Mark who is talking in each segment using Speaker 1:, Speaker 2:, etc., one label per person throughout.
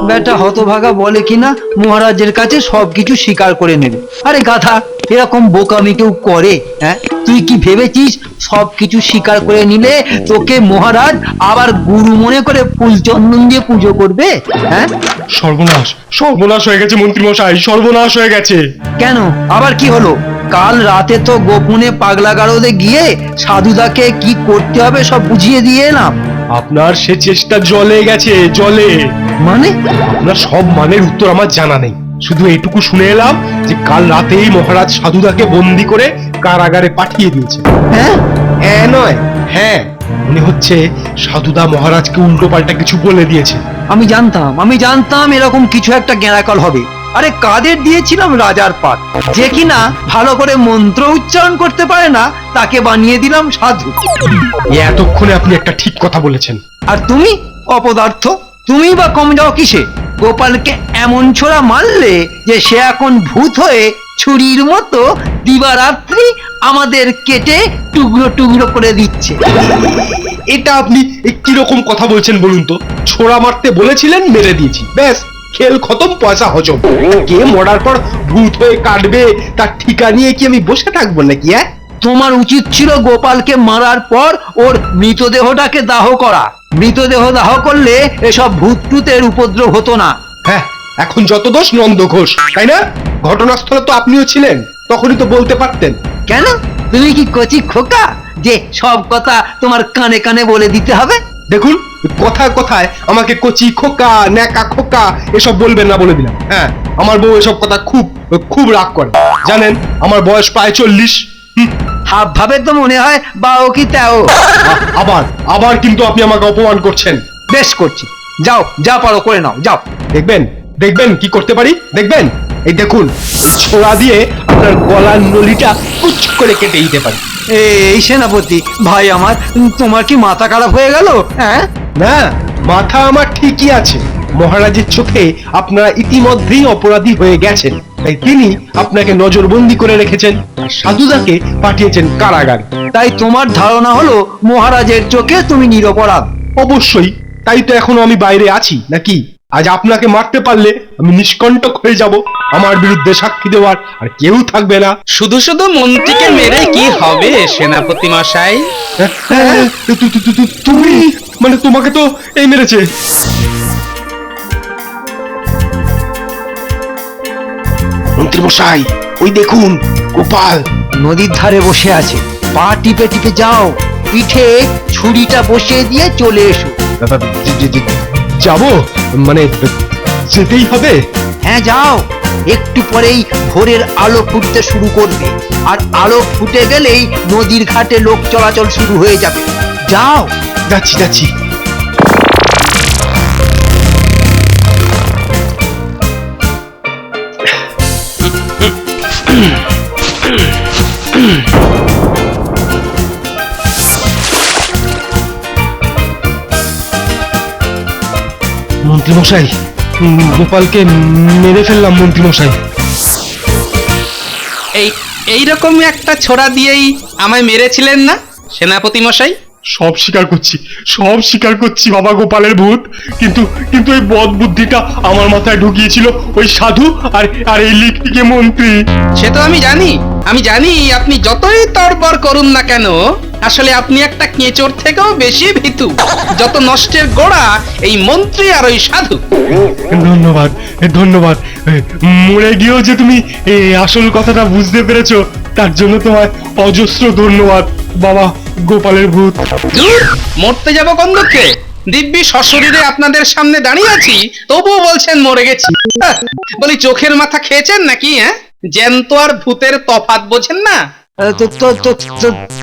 Speaker 1: বেটা হতভাগা বলে কিনা মহারাজের কাছে সবকিছু স্বীকার করে নেবে। আরে গাধা, এরকম বোকামি কেউ করে? হ্যাঁ, তুই কি ভেবেছিস সবকিছু স্বীকার করে নিলে তোকে মহারাজ আবার গুরু মনে করে ফুল চন্দন দিয়ে পুজো করবে? হ্যাঁ,
Speaker 2: সর্বনাশ, সর্বনাশ হয়ে গেছে মন্ত্রী মশাই, সর্বনাশ হয়ে গেছে।
Speaker 1: কেন আবার কি হলো? কাল রাতে তো গোপনে পাগলা গারদে গিয়ে সাধুদাকে কি করতে হবে সব বুঝিয়ে দিয়ে এলাম।
Speaker 2: আপনার সে চেষ্টা জলে গেছে, জলে।
Speaker 1: মানে?
Speaker 2: আপনার সব মানের উত্তর আমার জানা নেই, শুধু এইটুকু শুনে এলাম যে কাল রাতেই মহারাজ সাধুদাকে বন্দি করে কারাগারে পাঠিয়ে দিয়েছে।
Speaker 1: হ্যাঁ,
Speaker 2: হ্যাঁ নয় হ্যাঁ, মনে হচ্ছে সাধুদা মহারাজকে উল্টো পাল্টা কিছু বলে দিয়েছে।
Speaker 1: আমি জানতাম এরকম কিছু একটা গেঁড়াকল হবে। আরে কাদের দিয়েছিলাম রাজার পাট, যে কিনা ভালো করে মন্ত্র উচ্চারণ করতে পারে না তাকে বানিয়ে দিলাম সাধু।
Speaker 2: এতক্ষণে আপনি একটা ঠিক কথা বলেছেন।
Speaker 1: আর তুমি অপদার্থ, তুমি বা কম যাও কিসে? গোপালকে এমন ছোড়া মারলে যে সে এখন ভূত হয়ে ছুরির মতো দিবারাত্রি আমাদের কেটে টুকরো টুকরো করে দিচ্ছে।
Speaker 2: এটা আপনি কিরকম কথা বলছেন বলুন তো? ছোড়া মারতে বলেছিলেন, মেরে দিয়েছি, ব্যাস খেল খতম, পয়সা হজম। কে মরার পর ভূত হয়ে কাটবে তার ঠিকা নিয়ে কি আমি বসে থাকবো নাকি? হ্যাঁ,
Speaker 1: তোমার উচিত ছিল গোপালকে মারার পর ওর মৃতদেহটাকে দাহ করা। মৃতদেহ দাহ করলে এসব ভূত টুতের উপদ্রব হতো না।
Speaker 2: হ্যাঁ, এখন যত দোষ নন্দ ঘোষ, তাই না? ঘটনাস্থলে তো আপনিও ছিলেন, তখনই তো বলতে পারতেন।
Speaker 1: কেন, তুমি কি কচি খোকা যে সব কথা তোমার কানে কানে বলে দিতে হবে?
Speaker 2: দেখুন, কথায় কথায় আমাকে কচি খোকা, ন্যাকা খোকা এসব বলবেন না বলে দিলাম। হ্যাঁ, আমার বউ এসব কথা খুব খুব রাগ করে। জানেন, আমার বয়স প্রায় 40।
Speaker 1: হাব ভাবে তো মনে হয় বাও কি তাও।
Speaker 2: আবার আবার কিন্তু আপনি আমাকে অপমান করছেন।
Speaker 1: বেশ করছি, যাও যা পারো করে নাও, যাও।
Speaker 2: দেখবেন দেখবেন কি করতে পারি, দেখবেন। এই দেখুন, ছোড়া দিয়ে আপনার গলার নলিটা কুচ করে কেটে দিতে পারি।
Speaker 1: এই সেনাপতি ভাই আমার, তোমার কি মাথা খারাপ হয়ে গেল? হ্যাঁ,
Speaker 2: না, মাথা আমার ঠিকই আছে। মহারাজের চোখে আপনারা ইতিমধ্যেই অপরাধী হয়ে গেছেন, তাই তিনি আপনাকে নজরবন্দি করে রেখেছেন আর সাধুদাকে পাঠিয়েছেন কারাগারে।
Speaker 1: তাই তোমার ধারণা হলো মহারাজের চোখে তুমি নিরপরাধ?
Speaker 2: অবশ্যই, তাই তো এখনো আমি বাইরে আছি নাকি? আজ আপনাকে মারতে পারলে আমি নিষ্কণ্টক হয়ে যাব, আমার বিরুদ্ধে সাক্ষী দেওয়ার আর কেউ থাকবে না।
Speaker 3: শুধু শুধু মন্ত্রীকে মেরে কি হবে সেনাপতি মশাই?
Speaker 2: তুমি মানে তোমাকে তো এই মেরেছে। মন্ত্রী মশাই, ওই দেখুন গোপাল
Speaker 1: নদীর ধারে বসে আছে, পা টিপে টিপে যাও, পিঠে ছুরিটা বসিয়ে দিয়ে চলে এসো।
Speaker 2: যাবো মানে যেতেই হবে?
Speaker 1: হ্যাঁ যাও, একটু পরেই ভোরের আলো ফুটতে শুরু করবে, আর আলো ফুটে গেলেই নদীর ঘাটে লোক চলাচল শুরু হয়ে যাবে। যাও।
Speaker 2: যাচ্ছি যাচ্ছি। মন্ত্রী মশাই, গোপালকে মেরে ফেললাম মন্ত্রী মশাই।
Speaker 3: এইরকম একটা ছোড়া দিয়েই আমায় মেরেছিলেন না সেনাপতি মশাই?
Speaker 2: সব স্বীকার করছি, সব স্বীকার করছি বাবা গোপালের ভূত, কিন্তু কিন্তু এই বদ বুদ্ধিটা আমার মাথায় ঢুকিয়েছিল ওই সাধু আর আর এই লিখটিকে মন্ত্রী।
Speaker 3: সে তো আমি জানি আপনি যতই তড়বড় করুন না কেন, আসলে আপনি একটা কেঁচোর থেকেও বেশি ভীতু। যত নষ্টের গোড়া এই মন্ত্রী আর ওই সাধু।
Speaker 2: ধন্যবাদ ধন্যবাদ, মরে গিয়েও যে তুমি এই আসল কথাটা বুঝতে পেরেছো তার জন্য তোমায় অজস্র ধন্যবাদ বাবা গোপালের ভূত।
Speaker 3: দূর, মরতে যাব কোন দুঃখে? দিব্যি সশরীরে আপনাদের সামনে দাঁড়িয়ে আছি, তবুও বলছেন মরে গেছি। বলি চোখের মাথা খেয়েছেন নাকি? হ্যাঁ, জ্যান্ত আর ভূতের তফাৎ বোঝেন না?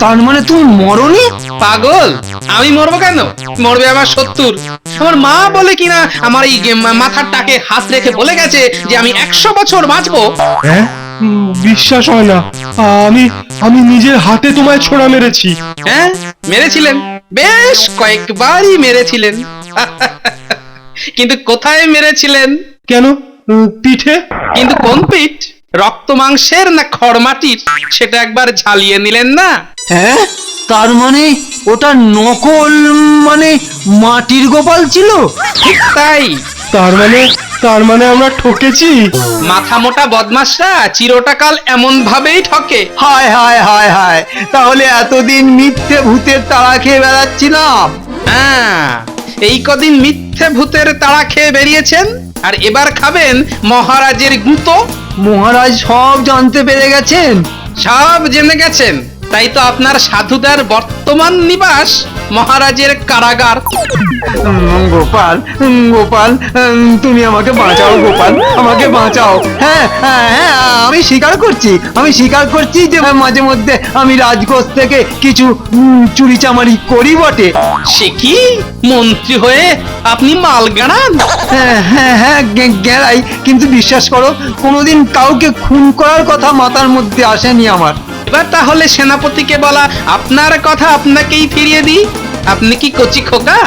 Speaker 1: তার মানে তুমি মরনি?
Speaker 3: পাগল, আমি মরবো কেন? মরবে আমার শত্রুর। আমার মা বলে কিনা আমার এই মাথার টাকে হাত রেখে বলে গেছে যে আমি 100 বছর বাঁচবো।
Speaker 2: হ্যাঁ, বিশ্বাস হয় না, আমি আমি নিজের হাতে তোমায় ছোড়া মেরেছি।
Speaker 3: হ্যাঁ, মেরেছিলেন, বেশ কয়েকবারই মেরেছিলেন। কিন্তু কোথায় মেরেছিলেন?
Speaker 2: কেন, পিঠে?
Speaker 3: কিন্তু কোন পিঠ? রক্ত মাংসের না খড়মাটির? সেটা একবার ঝালিয়ে নিলেন না?
Speaker 1: হ্যাঁ, তার মানে ওটা নকল, মানে মাটির গোপাল ছিল?
Speaker 3: ঠিক তাই,
Speaker 2: তার মানে আমরা ঠকেছি।
Speaker 3: মাথা মোটা বদমাশরা চিরটাকাল এমন ভাবেই ঠকে।
Speaker 1: হায় হায় হায় হায়, তাহলে এতদিন মিথ্যে ভূতের তাড়া খেয়ে বেড়াচ্ছিলাম।
Speaker 3: হ্যাঁ, এই কদিন মিথ্যে ভূতের তাড়া খেয়ে বেরিয়েছেন, আর এবার খাবেন মহারাজের গুঁতো।
Speaker 1: মহারাজ সব জানতে পেরে গেছেন।
Speaker 3: সব জেনে গেছেন, তাই তো আপনার সাধুদার বর্তমান নিবাস মহারাজের কারাগার।
Speaker 1: গোপাল, গোপাল, তুমি আমাকে বাঁচাও গোপাল, আমাকে বাঁচাও। হ্যাঁ হ্যাঁ হ্যাঁ, আমি স্বীকার করছি যে মাঝে মধ্যে আমি রাজকোষ থেকে কিছু চুরি চামারি করি বটে।
Speaker 3: সে কি, মন্ত্রী হয়ে আপনি মাল গাড়ান?
Speaker 1: হ্যাঁ হ্যাঁ হ্যাঁ, গেরাই, কিন্তু বিশ্বাস করো কোনোদিন কাউকে খুন করার কথা মাথার মধ্যে আসেনি আমার।
Speaker 3: এবার তাহলে সেনাপতিকে বলা আপনার কথা আপনাকেই ফিরিয়ে দিই। আপনি কি কচি খোকা?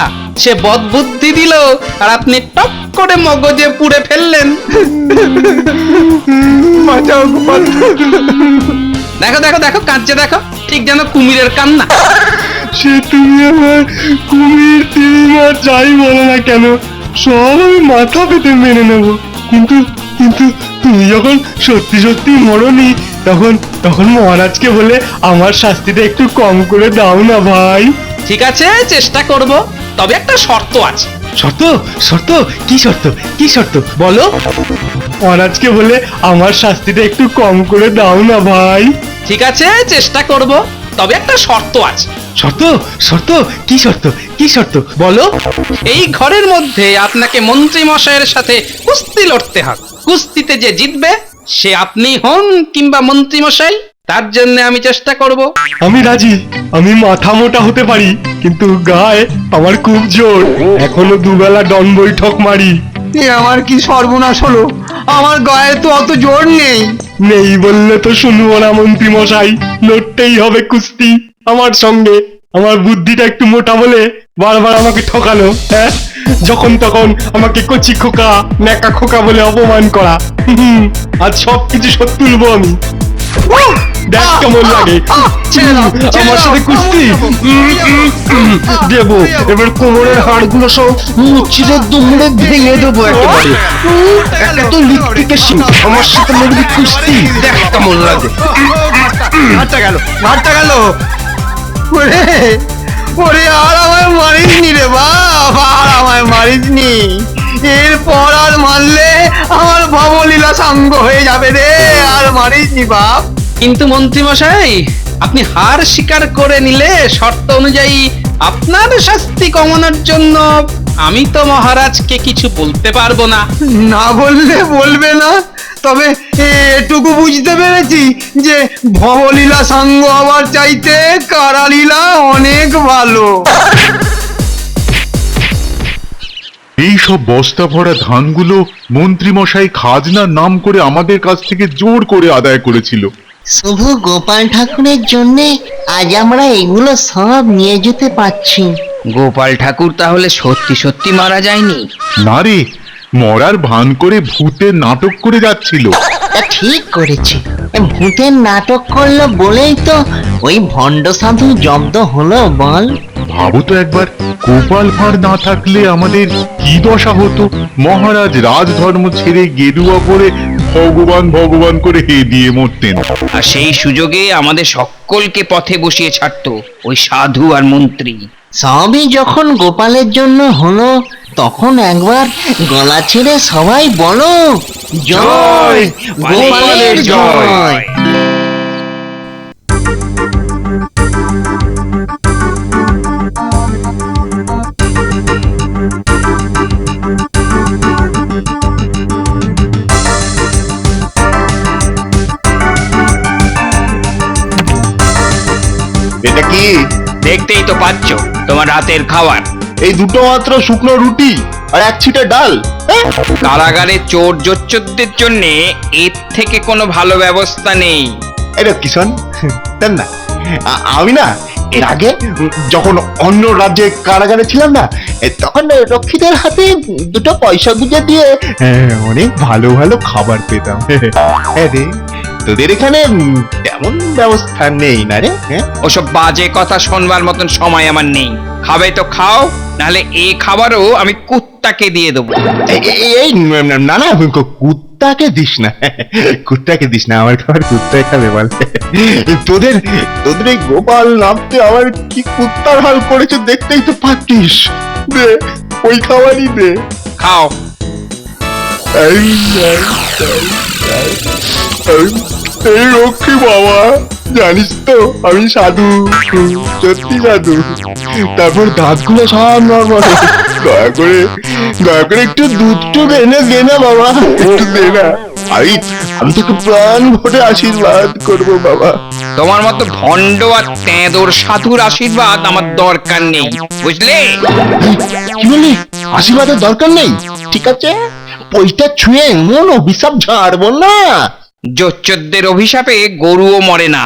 Speaker 3: সে বদবুদ্ধি দিল আর আপনি টপ করে মগজে পুড়ে ফেললেন।
Speaker 1: বাঁচাও গোপাল।
Speaker 3: দেখো দেখো দেখো, কাঁদছে দেখো, ঠিক যেন কুমিরের কান্না।
Speaker 2: সে তুমি আমার কুমির তিমির যাই বলো না কেন, সব আমি মাথা পেতে মেনে নেব। কিন্তু কিন্তু তুমি যখন সত্যি সত্যি মরনি, তখন মহারাজকে বলে আমার শাস্তিটা একটু কম করে দাও না ভাই।
Speaker 3: ঠিক আছে, চেষ্টা করব, তবে একটা শর্ত আছে।
Speaker 2: শর্ত? শর্ত? কি শর্ত? কি শর্ত বলো? মহারাজকে বলে আমার শাস্তিটা একটু কম করে দাও না ভাই।
Speaker 3: ঠিক আছে, চেষ্টা করব, তবে একটা শর্ত আছে।
Speaker 2: শর্ত? শর্ত? কি শর্ত? কি শর্ত বলো?
Speaker 3: এই ঘরের মধ্যে আপনাকে মন্ত্রী মশাইয়ের সাথে কুস্তি লড়তে হবে। কুস্তিতে যে জিতবে সে আপনি হন কিংবা মন্ত্রী মশাই, তার জন্য আমি চেষ্টা করব।
Speaker 2: আমি রাজি। আমি মাথা মোটা হতে পারি, কিন্তু গায়ে আমার খুব জোর। এখনো দুবেলা ডন বৈঠক মারি।
Speaker 1: এ আমার কি সর্বনাশ হলো, আমার গায়ে তো অত জোর নেই।
Speaker 2: নেই বললে তো শুনবো না মন্ত্রী মশাই, লড়তেই হবে কুস্তি আমার সঙ্গে। আমার বুদ্ধিটা একটু মোটা বলে বারবার আমাকে ঠকানো, হ্যাঁ, যখন তখন আমাকে কচি খোকা, ন্যাকা খোকা বলে অপমান করা। আজ সবকিছু সব তুলবো আমি। দেখ কেমন লাগে আমার সাথে কুস্তি। দেবো এবার কোমরের হাড়গুলো সব চিরে দুমড়ে ভেঙে দেবো একেবারে। এত লিপটিকে আমার সাথে লড়বি কুস্তি, দেখ কেমন লাগে।
Speaker 1: ঘাটটা গেল। ওরে ওরে, আর আমায় মারিসনি রে বাপ, আর আমায় মারিসনি। এরপর আর মারলে আমার ভবলীলা সাঙ্গ হয়ে যাবে রে, আর মারিসনি বাপ।
Speaker 3: কিন্তু মন্ত্রী মশাই, আপনি হার স্বীকার করে নিলে শর্ত অনুযায়ী আপনার শাস্তি কমানোর জন্য আমি তো মহারাজকে কিছু বলতে পারবো না।
Speaker 1: না বললে বলবে না, তবে এটুকু বুঝতে পেরেছি যে ভবলীলা সাঙ্গ হবার চাইতে কারালীলা অনেক ভালো।
Speaker 4: এই সব বস্তা ভরা ধানগুলো মন্ত্রীমশাই খাজনার নাম করে আমাদের কাছ থেকে জোর করে আদায় করেছিল।
Speaker 5: শুধু গোপাল ঠাকুরের জন্য আজ আমরা এগুলো সব নিয়ে যেতে পারছি।
Speaker 6: গোপাল ঠাকুর তাহলে সত্যি সত্যি মারা যায়নি?
Speaker 4: না রে, মরার ভান করে ভূতের নাটক করে যাচ্ছিল।
Speaker 5: তা ঠিক করেছে, ভূতের নাটক করলো বলেই তো ওই ভণ্ড সাধু জব্দ হলো বল।
Speaker 4: ভাবো তো একবার, গোপাল ভাঁড় না থাকলে আমাদের কি দশা হতো। মহারাজ রাজধর্ম ছেড়ে গেরুয়া পরে ভগবান ভগবান করে হে দিয়ে মরতেন।
Speaker 6: আর সেই সুযোগে আমাদের সকলকে পথে বসিয়ে ছাড়তো ওই সাধু আর মন্ত্রী।
Speaker 5: সবই যখন গোপালের জন্য হলো, তখন একবার গলা ছেড়ে সবাই বলো জয়, গোপালের জয়।
Speaker 7: এটা কি?
Speaker 6: দেখতেই তো পাচ্ছ, তোমার রাতের খাবার।
Speaker 7: এই দুটো মাত্র শুকনো রুটি আর এক ছিটা ডাল?
Speaker 6: কারাগারে চোর জোচ্চোরদের জন্য এর থেকে কোনো ভালো ব্যবস্থা নেই।
Speaker 7: এটা কিষণ দেন না। আমি না এর আগে যখন অন্য রাজ্যে কারাগারে ছিলাম না, তখন রক্ষীদের হাতে দুটো পয়সা গুঁজে দিয়ে অনেক ভালো ভালো খাবার পেতাম। হ্যাঁ রে, তোদের এখানে তেমন ব্যবস্থা নেই না রে? হ্যাঁ?
Speaker 6: ওসব বাজে কথা শোনবার মতন সময় আমার নেই। খাবে তো খাও, নাহলে এই খাবারও আমি কুত্তাকে দিয়ে দেবো।
Speaker 7: এই না না, কুত্তাকে দিস না, কুত্তাকে দিস না, আমার খাবার কুত্তাই খাবে বল। তোদের তোদের এই গোপাল নামতে আমার কি কুত্তার হাল করেছে দেখতেই তো পাচ্ছিস। দে ওই খাবারই দে।
Speaker 6: খাও।
Speaker 7: এই রক্ষী বাবা, জানিস তো আমি সাধু, সত্যি সাধু। তারপর দাঁতগুলো সব নরমাল। দয়া করে একটু দুধটুক এনে দে না বাবা, একটু দে না। আমি তোকে প্রাণ ভরে আশীর্বাদ করবো বাবা।
Speaker 6: তোমার মতো ভণ্ড আর তেঁদোর সাধুর আশীর্বাদ আমার দরকার নেই, বুঝলে?
Speaker 7: কি বললি? আশীর্বাদের দরকার নেই? ঠিক আছে, ওইটা ছুঁয়ে এমন অভিশাপ ঝাড়বো না।
Speaker 6: জোচ্চোরদের অভিশাপে গরুও মরে না।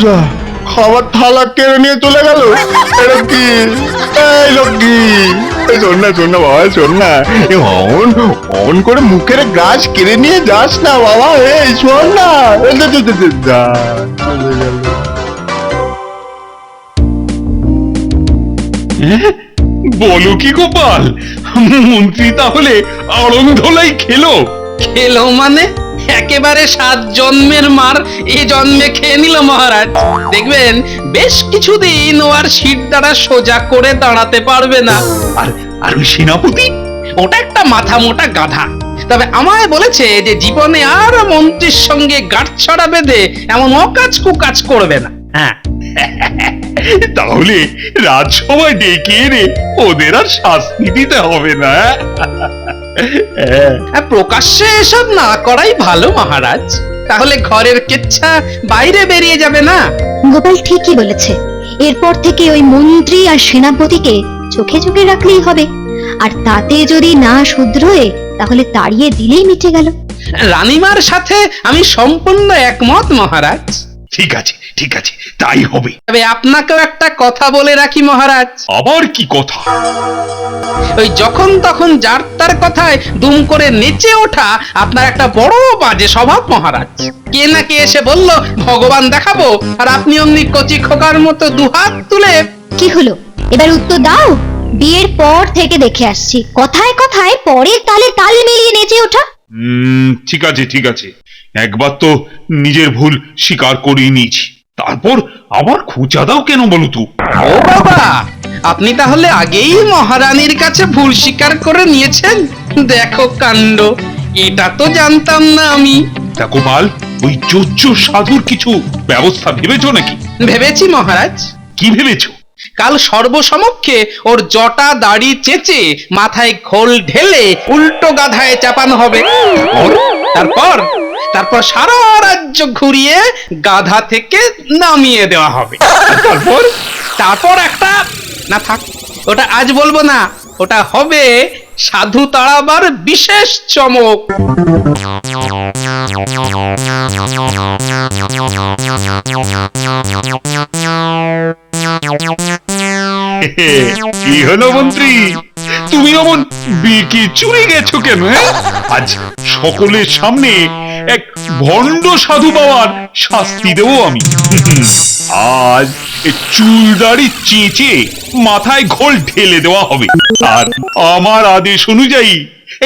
Speaker 7: যা, খাবার থালা কেড়ে নিয়ে চলে গেল। লক্ষ্মী, এই লক্ষ্মী, শোন না শোন না বাবা, শোন না, অন করে মুখের গ্রাস কেড়ে নিয়ে যাস না বাবা। এই শোন না, যা, চলে গেল।
Speaker 4: বলো কি গোপাল, মন্ত্রী তাহলে আড়ং ধোলাই খেলো?
Speaker 3: খেলো মানে একেবারে 7 জন্মের মার এই জন্মে খেয়ে নিল মহারাজ। দেখবেন বেশ কিছুদিন ও আর শির দ্বারা সোজা করে দাঁড়াতে পারবে না।
Speaker 4: আর ওই সেনাপতি?
Speaker 3: ওটা একটা মাথা মোটা গাধা। তবে আমায় বলেছে যে জীবনে আর মন্ত্রীর সঙ্গে গাঁটছড়া বেঁধে এমন অকাজ কুকাজ করবে না। হ্যাঁ,
Speaker 4: তাহলে রাজসভায় ডেকে এনে ওদের আর শাস্তি দিতে হবে না।
Speaker 3: প্রকাশ্যে এসব না করাই ভালো মহারাজ, তাহলে ঘরের কেচ্ছা বাইরে বেরিয়ে যাবে না।
Speaker 8: গোপাল ঠিকই বলেছে, এরপর থেকে ওই মন্ত্রী আর সেনাপতিকে চোখে চোখে রাখলেই হবে, আর তাতে যদি না শুধরোয় তাহলে তাড়িয়ে দিলেই মিটে গেল।
Speaker 3: রানীমার সাথে আমি সম্পূর্ণ একমত মহারাজ।
Speaker 4: ঠিক আছে ঠিক আছে, তাই হবে।
Speaker 3: তবে আপনাকেও একটা কথা বলে রাখি মহারাজ।
Speaker 4: আবার কি কথা?
Speaker 3: ওই যখন তখন যার তার কথায় দুম করে নেচে ওঠা আপনার একটা বড় বাজে স্বভাব মহারাজ। কে না কে এসে বলল ভগবান দেখাবো, আর আপনি অমনি কচি খোকার মতো দুহাত তুলে।
Speaker 8: কি হলো, এবার উত্তর দাও। বিয়ের পর থেকে দেখে আসছি কথায় কথায় পরের তালে তাল মিলিয়ে নেচে ওঠা।
Speaker 4: ঠিক আছে ঠিক আছে, একবার তো নিজের ভুল স্বীকার করেই নিয়েছি, তারপর আবার খোঁচা দাও কেন বলো তো?
Speaker 3: ও বাবা, আপনি তাহলে আগেই মহারানীর কাছে ভুল স্বীকার করে নিয়েছেন। দেখো কাণ্ড, এটা তো জানতাম না আমি।
Speaker 4: তা গোপাল, ওই জোচ্চোর সাধুর কিছু ব্যবস্থা ভেবেছো নাকি?
Speaker 3: ভেবেছি মহারাজ।
Speaker 4: কি ভেবেছো?
Speaker 3: কাল সর্বসমক্ষে ওর জটা দাড়ি চেঁচে মাথায় খোল ঢেলে উল্টো গাধায় চাপানো হবে। তারপর তারপর সারা রাজ্য ঘুরিয়ে গাধা থেকে নামিয়ে দেওয়া হবে। তারপর একটা, না থাক, ওটা আজ বলবো না, ওটা হবে সাধু তাড়াবার বিশেষ চমক।
Speaker 4: কি হলো মন্ত্রী, তুমি অমন বেঁকে চুরে গেছো কেন? আজ সকলের সামনে এক ভণ্ড সাধু বাবার শাস্তি দেবো আমি। আজ চুল দাড়ি চেঁচে মাথায় ঘোল ঢেলে দেওয়া হবে, আর আমার আদেশ অনুযায়ী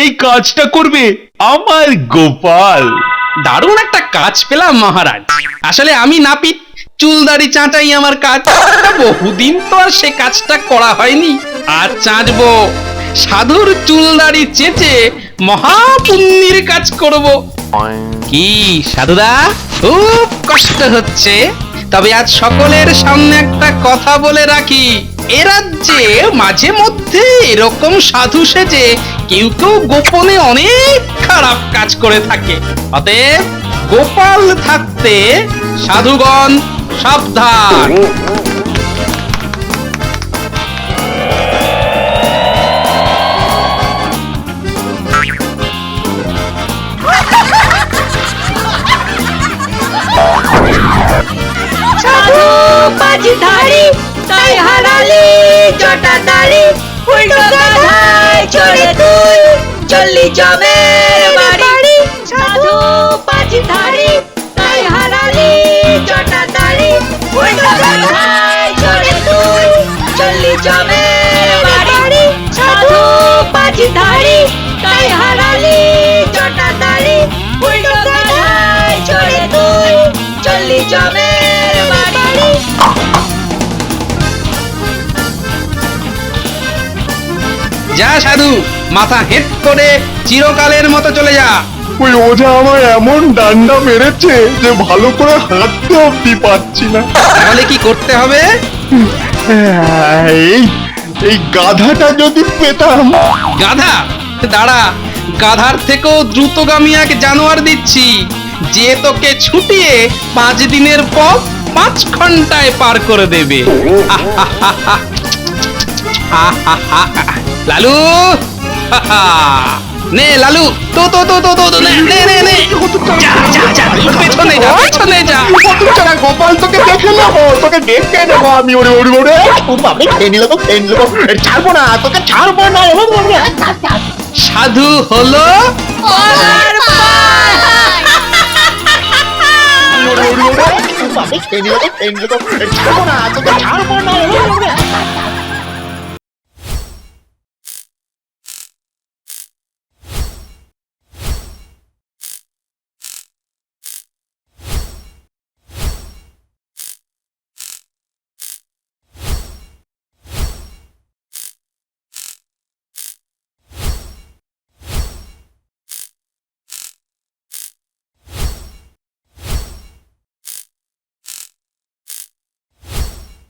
Speaker 4: এই কাজটা করবে আমার গোপাল।
Speaker 3: দারুণ একটা কাজ পেলাম মহারাজ। আসলে আমি নাপিত, চুল দাড়ি চাঁচাই আমার কাজ। বহুদিন তো আর সে কাজটা করা হয়নি, আর চাঁচবো। সাধুর চুল দাড়ি চেঁচে মহাপুণ্যের কাজ করব। কি সাধুদা, খুব কষ্ট হচ্ছে? তবে আজ সকলের সামনে একটা কথা বলে রাখি, এ রাজ্যে মাঝে মধ্যে এরকম সাধু সেজে কেউ কেউ গোপনে অনেক খারাপ কাজ করে থাকে। অতএব গোপাল থাকতে সাধুগণ সাবধান।
Speaker 8: সাধু বাজি ধারি তাই হারালি জটা দাড়ি, উল্টো গাধায় চড়ে তুই চললি জমের বাড়ি।
Speaker 9: জমের বাড়ি সাধু পাঁচি ধারি তাই হারালি জটা দাড়ি উল্টো গাধায় চড়ে তুই চললি জমের বাড়ি।
Speaker 3: যা সাধু, মাথা হেট করে চিরকালের মতো চলে যা।
Speaker 7: ওই ওঝা আমার এমন ডান্ডা মেরেছে যে ভালো করে হাঁটতে অব্দি পাচ্ছি না।
Speaker 3: তাহলে কি করতে হবে?
Speaker 7: এই এই গাধাটা যদি পেতাম।
Speaker 3: গাধা? দাঁড়া, গাধার থেকেও দ্রুতগামী এক জানোয়ার দিচ্ছি, যে তোকে ছুটিয়ে 5 দিনের পথ 5 ঘন্টায় পার করে দেবে। লালু, নে লালু, তো তো তো তো তো নে নে নে নে, যা যা যা, পেছনে যা, পেছনে যা।
Speaker 7: গোপাল তোকে দেখে নেবো, তোকে দেখে নেবো আমি। ওরে ওরে ওরে বাবরে, খেয়ে নিল তো, খেয়ে নিল। ছাড়বো না তোকে, ছাড়বো না।
Speaker 3: সাধু হলো
Speaker 7: বাবরে, খেয়ে নিল তো, খেয়ে নিল। ছাড়বো না তোকে, ছাড়বো না।